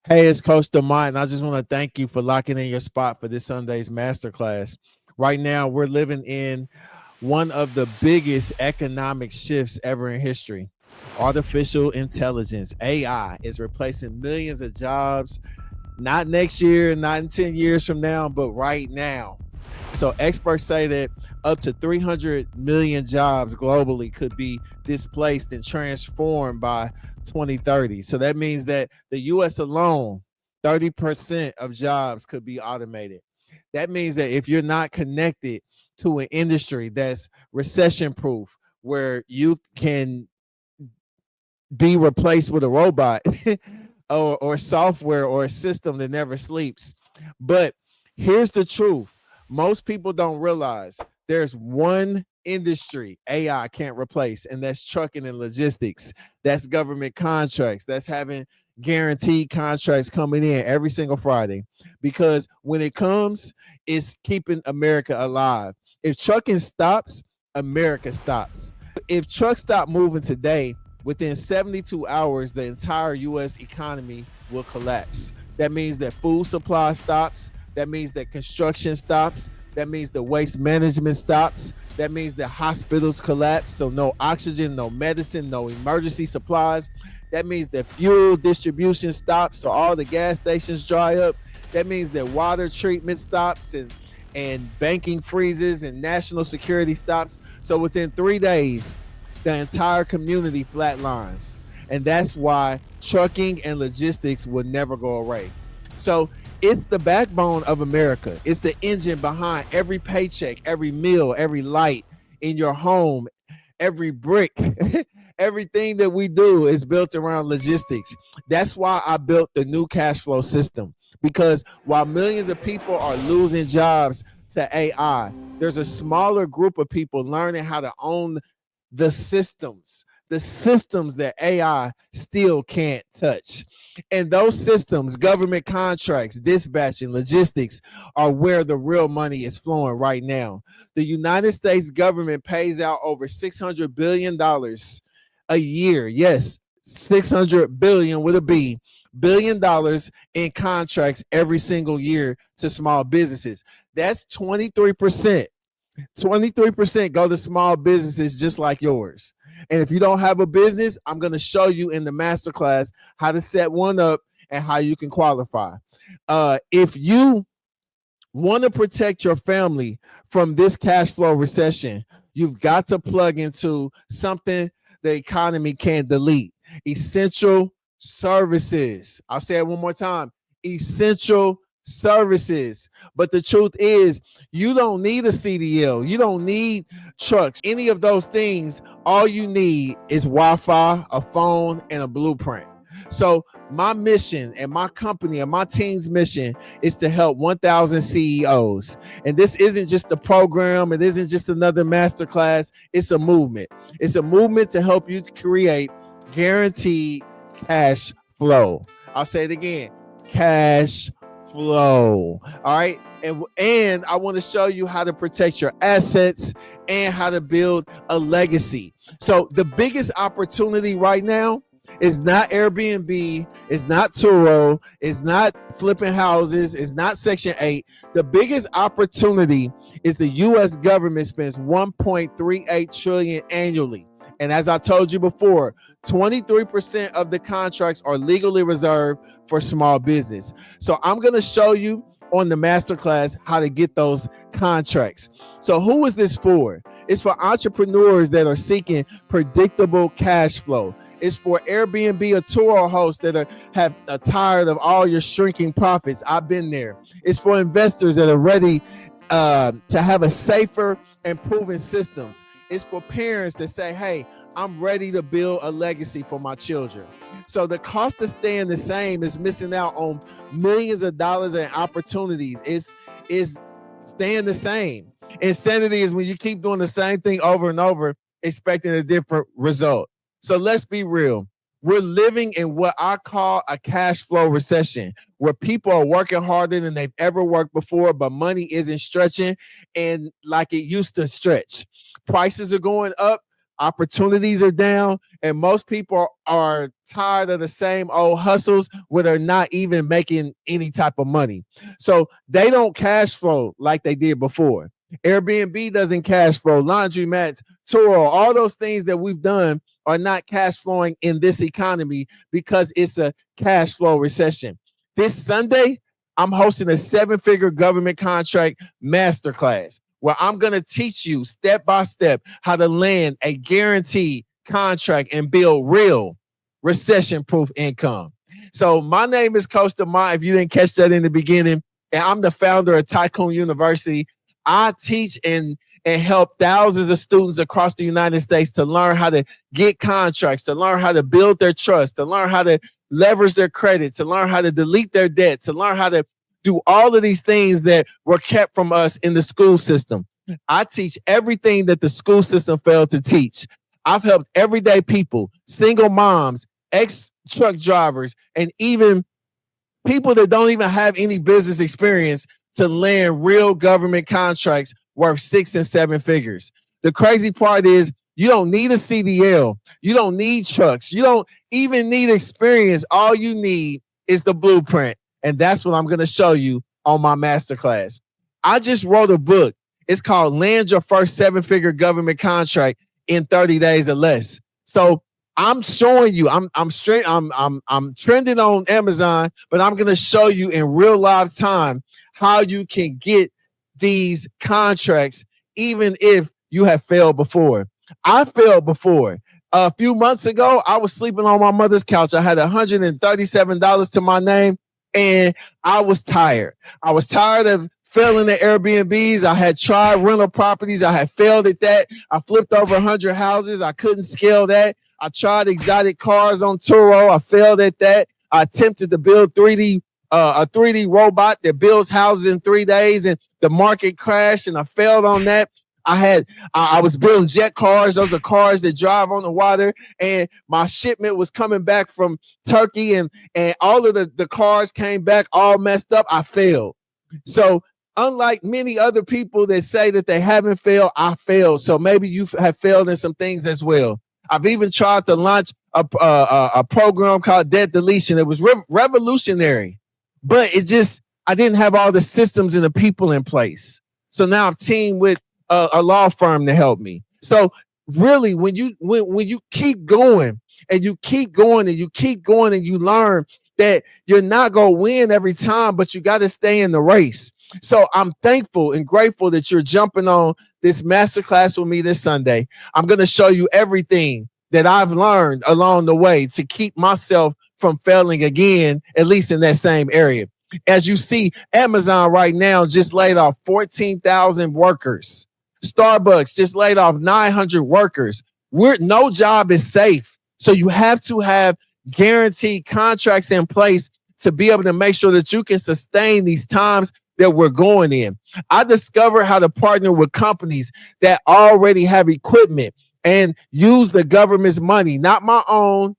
Hey, it's Coach Damont, and I just want to thank you for locking in your spot for this Sunday's masterclass. Right now, we're living in one of the biggest economic shifts ever in history. Artificial intelligence, AI, is replacing millions of jobs, not next year, not in 10 years from now, but right now. So experts say that up to 300 million jobs globally could be displaced and transformed by 2030. So that means that the US alone, 30% of jobs could be automated. That means that if you're not connected to an industry that's recession proof, where you can be replaced with a robot or software or a system that never sleeps. But here's the truth: most people don't realize there's one industry AI can't replace, and that's trucking and logistics. That's government contracts. That's having guaranteed contracts coming in every single Friday. Because when it comes, it's keeping America alive. If trucking stops, America stops. If trucks stop moving today, within 72 hours, the entire U.S. economy will collapse. That means that food supply stops. That means that construction stops. That means the waste management stops. That means that hospitals collapse. So no oxygen, no medicine, no emergency supplies. That means that fuel distribution stops. So all the gas stations dry up. That means that water treatment stops and banking freezes and national security stops. So within 3 days, the entire community flatlines. And that's why trucking and logistics will never go away. So it's the backbone of America. It's the engine behind every paycheck, every meal, every light in your home, every brick. Everything that we do is built around logistics. That's why I built the new cash flow system. Because while millions of people are losing jobs to AI, there's a smaller group of people learning how to own the systems that AI still can't touch. And those systems, government contracts, dispatching, logistics, are where the real money is flowing right now. The United States government pays out over $600 billion a year. Yes, 600 billion with a B, $1 billion in contracts every single year to small businesses. That's 23%. 23% go to small businesses just like yours. And if you don't have a business, I'm going to show you in the masterclass how to set one up and how you can qualify. If you want to protect your family from this cash flow recession, you've got to plug into something the economy can't delete: essential services. I'll say it one more time: essential services. But the truth is, you don't need a CDL, you don't need trucks, any of those things. All you need is Wi-Fi, a phone, and a blueprint. So my mission and my company and my team's mission is to help 1,000 CEOs. And this isn't just a program, it isn't just another masterclass, it's a movement. It's a movement to help you create guaranteed cash flow. I'll say it again: cash flow. All right. And I want to show you how to protect your assets and how to build a legacy. So the biggest opportunity right now is not Airbnb, it's not Turo, it's not flipping houses, it's not Section 8. The biggest opportunity is the US government spends 1.38 trillion annually. And as I told you before, 23% of the contracts are legally reserved for small business. So I'm going to show you on the masterclass how to get those contracts. So who is this for? It's for entrepreneurs that are seeking predictable cash flow. It's for Airbnb or Turo hosts that are tired of all your shrinking profits. I've been there. It's for investors that are ready to have a safer and proven systems. It's for parents that say, hey, I'm ready to build a legacy for my children. So the cost of staying the same is missing out on millions of dollars in opportunities. It's staying the same. Insanity is when you keep doing the same thing over and over, expecting a different result. So let's be real. We're living in what I call a cash flow recession, where people are working harder than they've ever worked before, but money isn't stretching and like it used to stretch. Prices are going up. opportunities are down, and most people are tired of the same old hustles where they're not even making any type of money. So they don't cash flow like they did before. Airbnb doesn't cash flow, laundromats, Turo, all those things that we've done are not cash flowing in this economy because it's a cash flow recession. This Sunday, I'm hosting a 7-figure government contract masterclass where I'm going to teach you step by step how to land a guaranteed contract and build real recession-proof income. So my name is Coach Damont, if you didn't catch that in the beginning, and I'm the founder of Tycoon University. I teach and help thousands of students across the United States to learn how to get contracts, to learn how to build their trust, to learn how to leverage their credit, to learn how to delete their debt, to learn how to do all of these things that were kept from us in the school system. I teach everything that the school system failed to teach. I've helped everyday people, single moms, ex-truck drivers, and even people that don't even have any business experience to land real government contracts worth 6 and 7 figures. The crazy part is you don't need a CDL. You don't need trucks. You don't even need experience. All you need is the blueprint. And that's what I'm going to show you on my masterclass. I just wrote a book. It's called Land Your First 7-Figure Government Contract in 30 Days or Less. So I'm showing you, I'm trending on Amazon, but I'm going to show you in real live time how you can get these contracts, even if you have failed before. I failed before. A few months ago, I was sleeping on my mother's couch. I had $137 to my name, and I was tired. I was tired of failing at Airbnbs. I had tried rental properties. I had failed at that. I flipped over 100 houses. I couldn't scale that. I tried exotic cars on Turo. I failed at that. I attempted to build a 3D robot that builds houses in 3 days, and the market crashed, and I failed on that. I was building jet cars. Those are cars that drive on the water, and my shipment was coming back from Turkey, and all of the cars came back all messed up. I failed. So unlike many other people that say that they haven't failed, I failed. So maybe you have failed in some things as well. I've even tried to launch a program called debt deletion. It was revolutionary, but I didn't have all the systems and the people in place. So now I've teamed with a law firm to help me. So really, when you keep going and you keep going and you keep going and you learn that you're not going to win every time, but you got to stay in the race. So I'm thankful and grateful that you're jumping on this masterclass with me this Sunday. I'm going to show you everything that I've learned along the way to keep myself from failing again, at least in that same area. As you see, Amazon right now just laid off 14,000 workers. Starbucks just laid off 900 workers. No job is safe. So you have to have guaranteed contracts in place to be able to make sure that you can sustain these times that we're going in. I discovered how to partner with companies that already have equipment and use the government's money, not my own,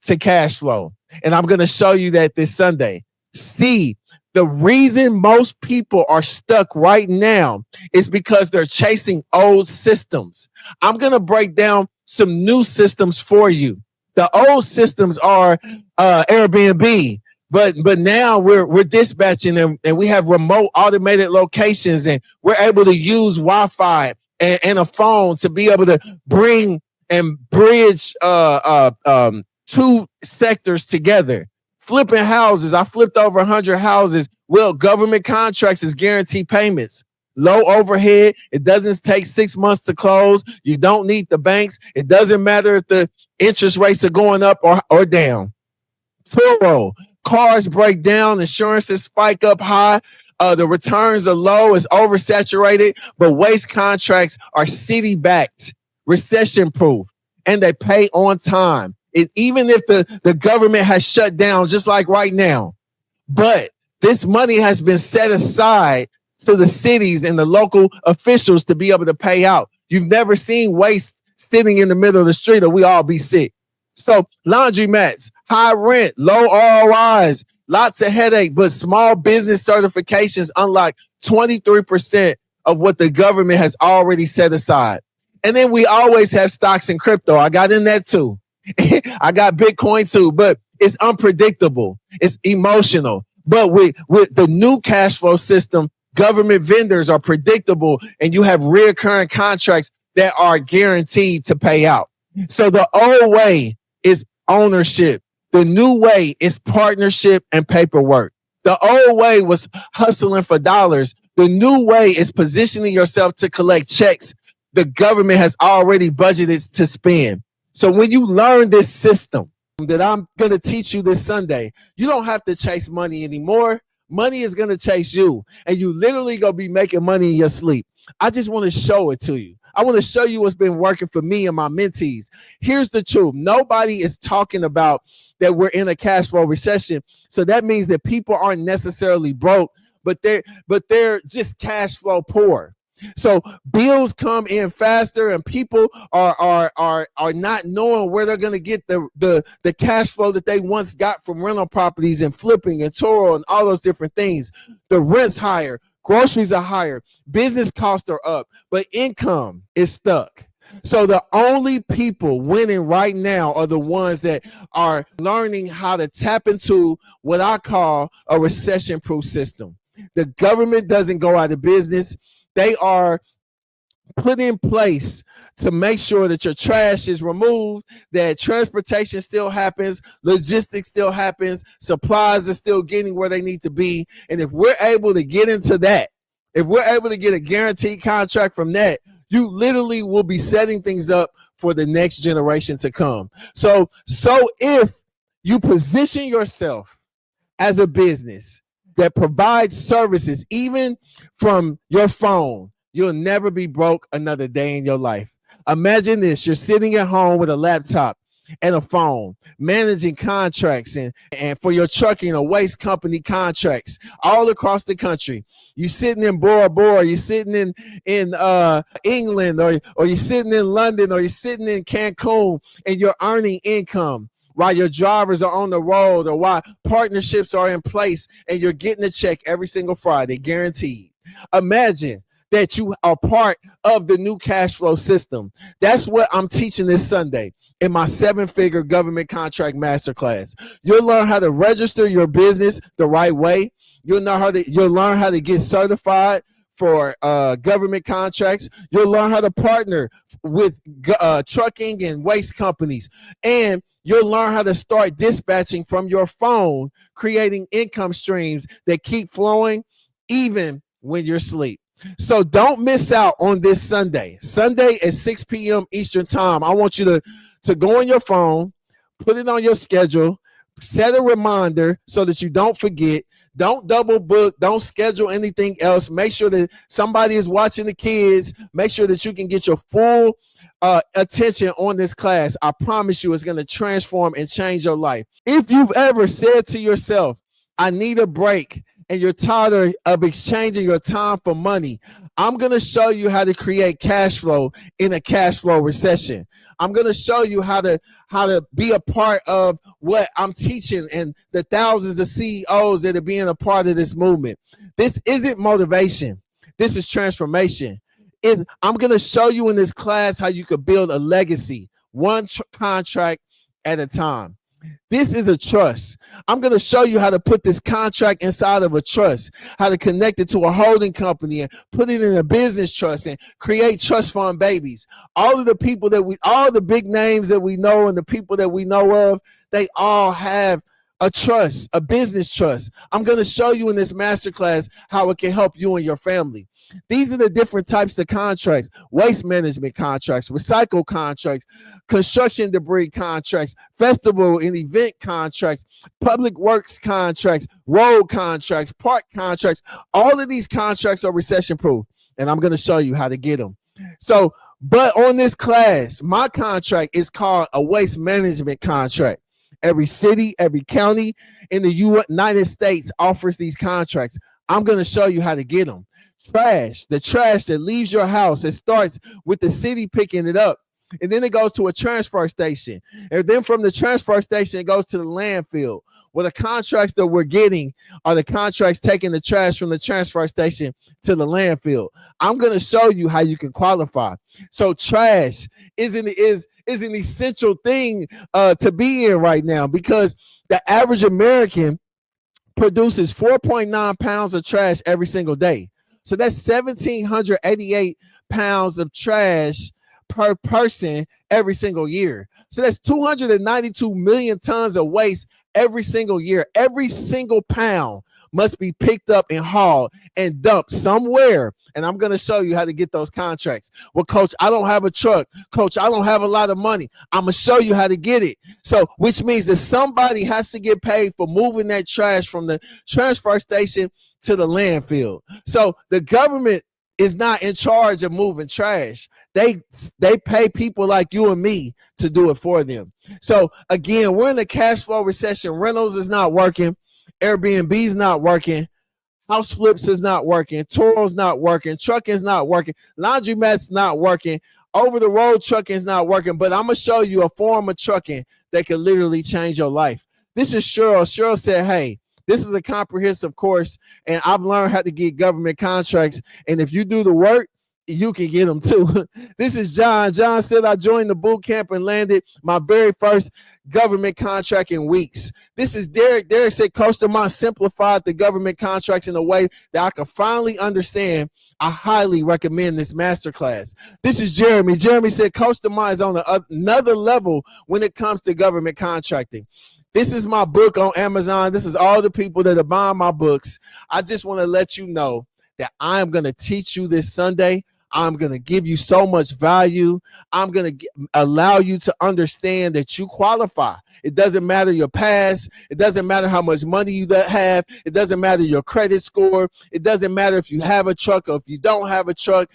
to cash flow. And I'm going to show you that this Sunday. See, the reason most people are stuck right now is because they're chasing old systems. I'm going to break down some new systems for you. The old systems are Airbnb, but now we're dispatching them, and we have remote automated locations, and we're able to use Wi-Fi and a phone to be able to bring and bridge two sectors together. Flipping houses. I flipped over 100 houses. Well, government contracts is guaranteed payments. Low overhead. It doesn't take 6 months to close. You don't need the banks. It doesn't matter if the interest rates are going up or down. Turo. Cars break down. Insurances spike up high. The returns are low. It's oversaturated. But waste contracts are city-backed, recession-proof, and they pay on time. Even if the government has shut down, just like right now. But this money has been set aside to the cities and the local officials to be able to pay out. You've never seen waste sitting in the middle of the street, or we all be sick. So laundromats, high rent, low ROIs, lots of headache, but small business certifications unlock 23% of what the government has already set aside. And then we always have stocks and crypto. I got in that too. I got Bitcoin too, but it's unpredictable. It's emotional. But with the new cash flow system, government vendors are predictable and you have recurring contracts that are guaranteed to pay out. So the old way is ownership. The new way is partnership and paperwork. The old way was hustling for dollars. The new way is positioning yourself to collect checks the government has already budgeted to spend. So when you learn this system that I'm going to teach you this Sunday, you don't have to chase money anymore. Money is going to chase you, and you literally going to be making money in your sleep. I just want to show it to you. I want to show you what's been working for me and my mentees. Here's the truth. Nobody is talking about that we're in a cash flow recession. So that means that people aren't necessarily broke, but they're just cash flow poor. So bills come in faster, and people are not knowing where they're going to get the cash flow that they once got from rental properties and flipping and Toro and all those different things. The rent's higher, groceries are higher, business costs are up, but income is stuck. So the only people winning right now are the ones that are learning how to tap into what I call a recession-proof system. The government doesn't go out of business. They are put in place to make sure that your trash is removed, that transportation still happens, logistics still happens, supplies are still getting where they need to be. And if we're able to get into that, if we're able to get a guaranteed contract from that, you literally will be setting things up for the next generation to come. So if you position yourself as a business that provides services, even from your phone, you'll never be broke another day in your life. Imagine this. You're sitting at home with a laptop and a phone, managing contracts and for your trucking or waste company contracts all across the country. You're sitting in Bora Bora, you're sitting in England, or you're sitting in London, or you're sitting in Cancun, and you're earning income while your drivers are on the road, or while partnerships are in place and you're getting a check every single Friday, guaranteed. Imagine that you are part of the new cash flow system. That's what I'm teaching this Sunday in my 7-figure government contract masterclass. You'll learn how to register your business the right way. You'll learn how to get certified for government contracts. You'll learn how to partner with trucking and waste companies. And you'll learn how to start dispatching from your phone, creating income streams that keep flowing even when you're asleep. So don't miss out on this Sunday. Sunday at 6 p.m. Eastern time. I want you to go on your phone, put it on your schedule, set a reminder so that you don't forget. Don't double book. Don't schedule anything else. Make sure that somebody is watching the kids. Make sure that you can get your full attention on this class. I promise you it's going to transform and change your life. If you've ever said to yourself, I need a break, and you're tired of exchanging your time for money, I'm going to show you how to create cash flow in a cash flow recession. I'm going to show you how to be a part of what I'm teaching and the thousands of CEOs that are being a part of this movement. This isn't motivation. This is transformation. I'm going to show you in this class how you could build a legacy, one contract at a time. This is a trust. I'm going to show you how to put this contract inside of a trust, how to connect it to a holding company and put it in a business trust and create trust fund babies. All of the people all the big names that we know and the people that we know of, they all have a trust, a business trust. I'm going to show you in this masterclass how it can help you and your family. These are the different types of contracts: waste management contracts, recycle contracts, construction debris contracts, festival and event contracts, public works contracts, road contracts, park contracts. All of these contracts are recession proof, and I'm going to show you how to get them. So, but on this class, my contract is called a waste management contract. Every city, every county in the United States offers these contracts. I'm going to show you how to get them. The trash that leaves your house, it starts with the city picking it up, and then it goes to a transfer station, and then from the transfer station it goes to the landfill, Well, the contracts that we're getting are the contracts taking the trash from the transfer station to the landfill. I'm going to show you how you can qualify. So trash is an essential thing to be in right now, because the average American produces 4.9 pounds of trash every single day. So that's 1,788 pounds of trash per person every single year. So that's 292 million tons of waste every single year. Every single pound must be picked up and hauled and dumped somewhere. And I'm going to show you how to get those contracts. Well, coach, I don't have a truck. Coach, I don't have a lot of money. I'm going to show you how to get it. So, which means that somebody has to get paid for moving that trash from the transfer station to the landfill. So the government is not in charge of moving trash. They pay people like you and me to do it for them. So again, we're in a cash flow recession. Rentals is not working. Airbnb is not working. House flips is not working. Turo's not working. Trucking is not working. Laundromat's not working. Over the road trucking is not working. But I'm going to show you a form of trucking that can literally change your life. This is Cheryl. Cheryl said, hey, this is a comprehensive course, and I've learned how to get government contracts. And if you do the work, you can get them too. This is John. John said, I joined the boot camp and landed my very first government contract in weeks. This is Derek. Derek said, Coach Damont simplified the government contracts in a way that I could finally understand. I highly recommend this masterclass. This is Jeremy. Jeremy said, Coach Damont is on another level when it comes to government contracting. This is my book on Amazon. This is all the people that are buying my books. I just want to let you know that I'm going to teach you this Sunday. I'm going to give you so much value. I'm going to allow you to understand that you qualify. It doesn't matter your past. It doesn't matter how much money you have. It doesn't matter your credit score. It doesn't matter if you have a truck or if you don't have a truck.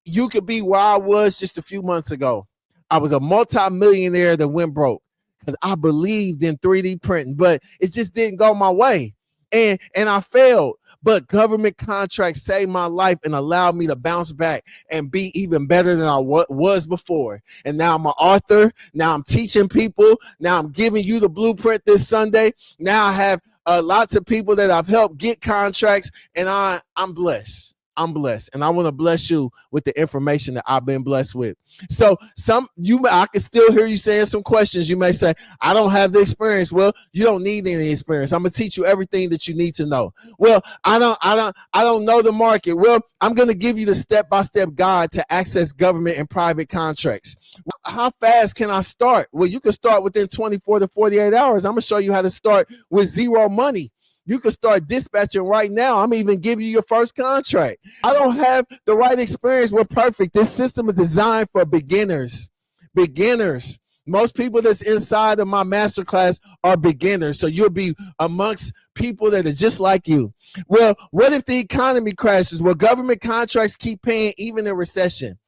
You could be where I was just a few months ago. I was a multi-millionaire that went broke because I believed in 3D printing, but it just didn't go my way. And I failed. But government contracts saved my life and allowed me to bounce back and be even better than I was before. And now I'm an author. Now I'm teaching people. Now I'm giving you the blueprint this Sunday. Now I have lots of people that I've helped get contracts, and I'm blessed. I'm blessed, and I want to bless you with the information that I've been blessed with. So I can still hear you saying some questions. You may say, I don't have the experience. Well, you don't need any experience. I'm gonna teach you everything that you need to know. Well, I don't know the market. Well, I'm gonna give you the step-by-step guide to access government and private contracts. How fast can I start? Well, you can start within 24 to 48 hours. I'm gonna show you how to start with zero money. You can start dispatching right now. I'm even giving you your first contract. I don't have the right experience. We're perfect. This system is designed for beginners. Beginners. Most people that's inside of my masterclass are beginners. So you'll be amongst people that are just like you. Well, what if the economy crashes? Well, government contracts keep paying even in recession.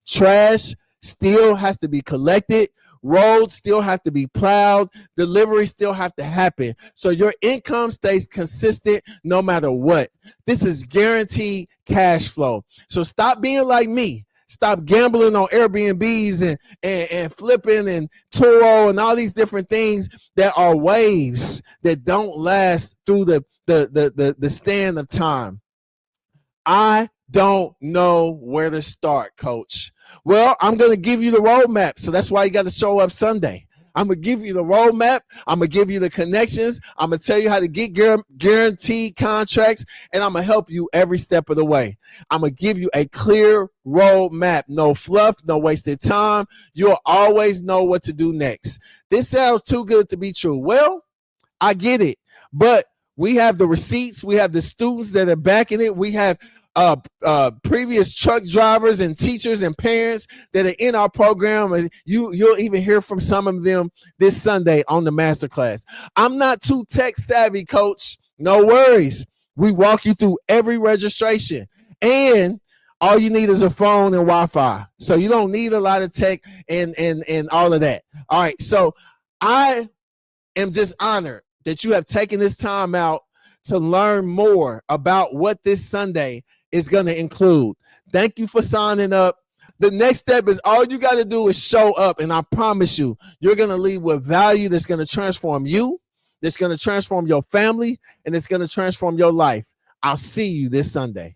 Trash still has to be collected. Roads still have to be plowed. Deliveries still have to happen. So your income stays consistent no matter what. This is guaranteed cash flow. So stop being like me. Stop gambling on Airbnbs and flipping and Turo and all these different things that are waves that don't last through the span of time. I don't know where to start, coach. Well, I'm going to give you the roadmap. So that's why you got to show up Sunday. I'm going to give you the roadmap. I'm going to give you the connections. I'm going to tell you how to get guaranteed contracts, and I'm going to help you every step of the way. I'm going to give you a clear roadmap. No fluff, no wasted time. You'll always know what to do next. This sounds too good to be true. Well, I get it, but we have the receipts. We have the students that are backing it. We have previous truck drivers and teachers and parents that are in our program, and you'll even hear from some of them this Sunday on the masterclass. I'm not too tech savvy, coach. No worries. We walk you through every registration, and all you need is a phone and Wi-Fi. So you don't need a lot of tech and all of that. All right. So I am just honored that you have taken this time out to learn more about what this Sunday is going to include. Thank you for signing up. The next step is all you got to do is show up, and I promise you, you're going to leave with value that's going to transform you, that's going to transform your family and it's going to transform your life. I'll see you this Sunday.